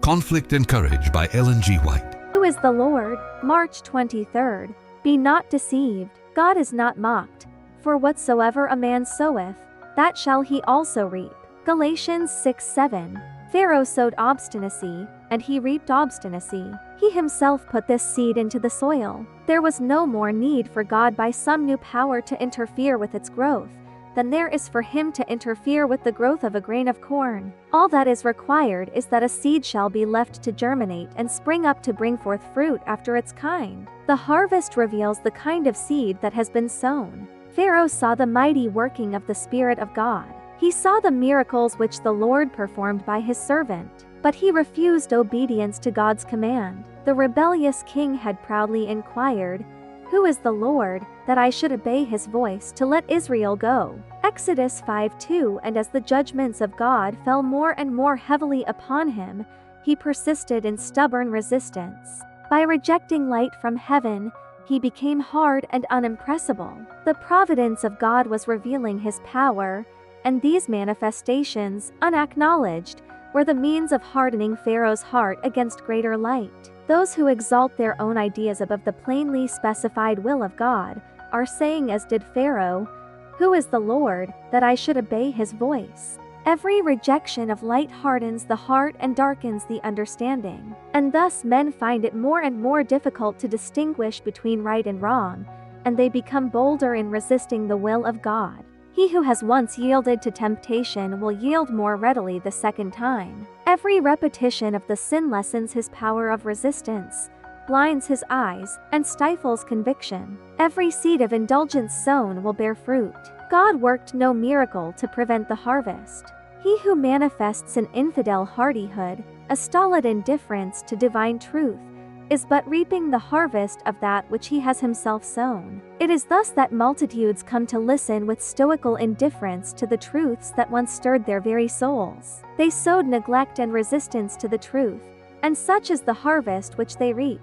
Conflict and Courage by Ellen G. White. Who is the Lord? March 23rd. Be not deceived. God is not mocked. For whatsoever a man soweth, that shall he also reap. Galatians 6:7. Pharaoh sowed obstinacy, and he reaped obstinacy. He himself put this seed into the soil. There was no more need for God by some new power to interfere with its growth than there is for him to interfere with the growth of a grain of corn. All that is required is that a seed shall be left to germinate and spring up to bring forth fruit after its kind. The harvest reveals the kind of seed that has been sown. Pharaoh saw the mighty working of the Spirit of God. He saw the miracles which the Lord performed by his servant, but he refused obedience to God's command. The rebellious king had proudly inquired, "Who is the Lord, that I should obey his voice to let Israel go?" Exodus 5:2. And as the judgments of God fell more and more heavily upon him, he persisted in stubborn resistance. By rejecting light from heaven, he became hard and unimpressible. The providence of God was revealing his power, and these manifestations, unacknowledged, were the means of hardening Pharaoh's heart against greater light. Those who exalt their own ideas above the plainly specified will of God are saying, as did Pharaoh, "Who is the Lord, that I should obey his voice?" Every rejection of light hardens the heart and darkens the understanding, and thus men find it more and more difficult to distinguish between right and wrong, and they become bolder in resisting the will of God. He who has once yielded to temptation will yield more readily the second time. Every repetition of the sin lessens his power of resistance, blinds his eyes, and stifles conviction. Every seed of indulgence sown will bear fruit. God worked no miracle to prevent the harvest. He who manifests an infidel hardihood, a stolid indifference to divine truth, is but reaping the harvest of that which he has himself sown. It is thus that multitudes come to listen with stoical indifference to the truths that once stirred their very souls. They sowed neglect and resistance to the truth, and such is the harvest which they reap.